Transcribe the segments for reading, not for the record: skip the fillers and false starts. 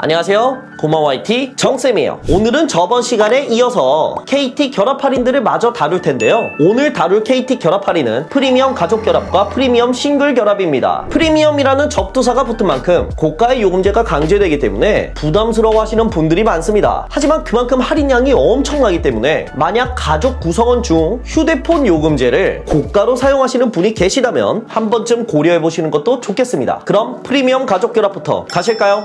안녕하세요, 고마워 IT 정쌤이에요. 오늘은 저번 시간에 이어서 KT 결합 할인들을 마저 다룰 텐데요. 오늘 다룰 KT 결합 할인은 프리미엄 가족 결합과 프리미엄 싱글 결합입니다. 프리미엄이라는 접두사가 붙은 만큼 고가의 요금제가 강제되기 때문에 부담스러워 하시는 분들이 많습니다. 하지만 그만큼 할인량이 엄청나기 때문에 만약 가족 구성원 중 휴대폰 요금제를 고가로 사용하시는 분이 계시다면 한 번쯤 고려해보시는 것도 좋겠습니다. 그럼 프리미엄 가족 결합부터 가실까요?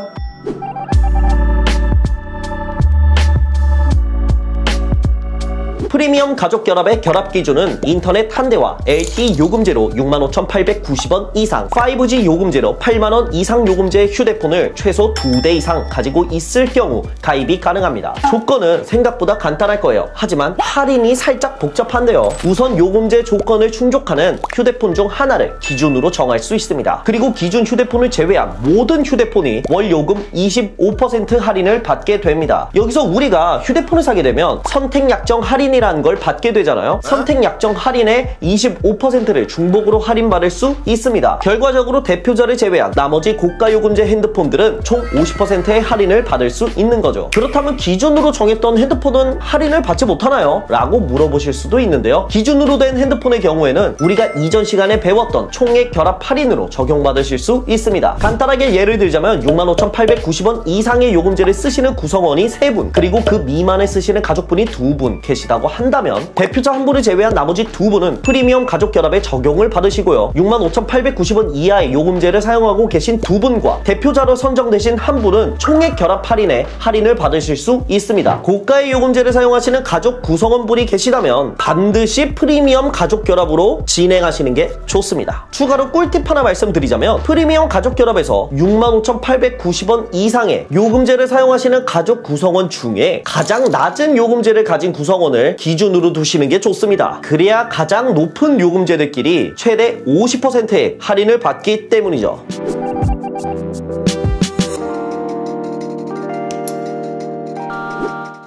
프리미엄 가족 결합의 결합 기준은 인터넷 한 대와 LTE 요금제로 65,890원 이상, 5G 요금제로 8만원 이상 요금제의 휴대폰을 최소 2대 이상 가지고 있을 경우 가입이 가능합니다. 조건은 생각보다 간단할 거예요. 하지만 할인이 살짝 복잡한데요. 우선 요금제 조건을 충족하는 휴대폰 중 하나를 기준으로 정할 수 있습니다. 그리고 기준 휴대폰을 제외한 모든 휴대폰이 월 요금 25% 할인을 받게 됩니다. 여기서 우리가 휴대폰을 사게 되면 선택 약정 할인이라는 걸 받게 되잖아요. 선택 약정 할인의 25%를 중복으로 할인받을 수 있습니다. 결과적으로 대표자를 제외한 나머지 고가 요금제 핸드폰들은 총 50%의 할인을 받을 수 있는 거죠. 그렇다면 기준으로 정했던 핸드폰은 할인을 받지 못하나요? 라고 물어보실 수도 있는데요. 기준으로 된 핸드폰의 경우에는 우리가 이전 시간에 배웠던 총액 결합 할인으로 적용받으실 수 있습니다. 간단하게 예를 들자면 65,890원 이상의 요금제를 쓰시는 구성원이 3분, 그리고 그 미만을 쓰시는 가족분이 2분 계시다고 한다면 대표자 한 분을 제외한 나머지 2분은 프리미엄 가족 결합에 적용을 받으시고요. 65,890원 이하의 요금제를 사용하고 계신 2분과 대표자로 선정되신 한 분은 총액 결합 할인에 할인을 받으실 수 있습니다. 고가의 요금제를 사용하시는 가족 구성원분이 계시다면 반드시 프리미엄 가족 결합으로 진행하시는 게 좋습니다. 추가로 꿀팁 하나 말씀드리자면 프리미엄 가족 결합에서 65,890원 이상의 요금제를 사용하시는 가족 구성원 중에 가장 낮은 요금제를 가진 구성원을 기준으로 두시는 게 좋습니다. 그래야 가장 높은 요금제들끼리 최대 50%의 할인을 받기 때문이죠.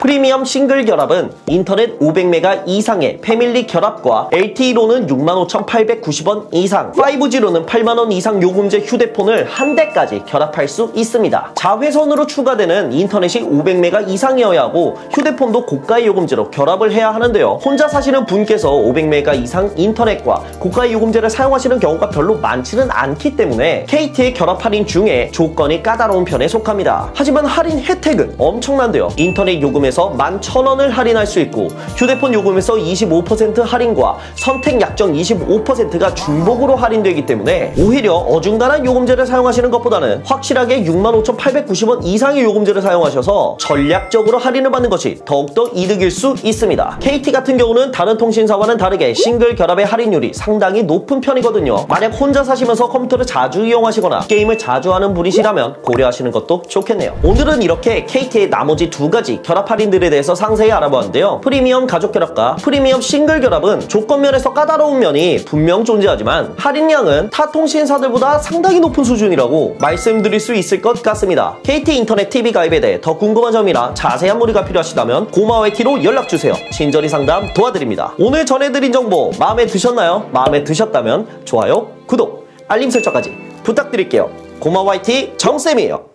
프리미엄 싱글 결합은 인터넷 500메가 이상의 패밀리 결합과 LTE로는 65,890원 이상, 5G로는 8만원 이상 요금제 휴대폰을 한 대까지 결합할 수 있습니다. 자회선으로 추가되는 인터넷이 500메가 이상이어야 하고 휴대폰도 고가의 요금제로 결합을 해야 하는데요. 혼자 사시는 분께서 500메가 이상 인터넷과 고가의 요금제를 사용하시는 경우가 별로 많지는 않기 때문에 KT의 결합 할인 중에 조건이 까다로운 편에 속합니다. 하지만 할인 혜택은 엄청난데요. 인터넷 요금에서 11,000원을 할인할 수 있고 휴대폰 요금에서 25% 할인과 선택 약정 25%가 중복으로 할인되기 때문에 오히려 어중간한 요금제를 사용하시는 것보다는 확실하게 65,890원 이상의 요금제를 사용하셔서 전략적으로 할인을 받는 것이 더욱더 이득일 수 있습니다. KT 같은 경우는 다른 통신사와는 다르게 싱글 결합의 할인율이 상당히 높은 편이거든요. 만약 혼자 사시면서 컴퓨터를 자주 이용하시거나 게임을 자주 하는 분이시라면 고려하시는 것도 좋겠네요. 오늘은 이렇게 KT의 나머지 두 가지 결합 할인들에 대해서 상세히 알아보았는데요. 프리미엄 가족 결합과 프리미엄 싱글 결합은 조건면에서 까다로운 면이 분명 존재하지만 할인량은 타 통신사들보다 상당히 높은 수준이라고 말씀드릴 수 있을 것 같습니다. KT 인터넷 TV 가입에 대해 더 궁금한 점이나 자세한 문의가 필요하시다면 고마워 IT로 연락주세요. 친절히 상담 도와드립니다. 오늘 전해드린 정보 마음에 드셨나요? 마음에 드셨다면 좋아요, 구독, 알림 설정까지 부탁드릴게요. 고마워 IT 정쌤이에요.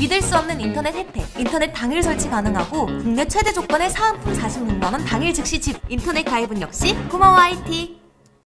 믿을 수 없는 인터넷 혜택. 인터넷 당일 설치 가능하고 국내 최대 조건의 사은품 46만원 당일 즉시 집. 인터넷 가입은 역시 고마워 IT.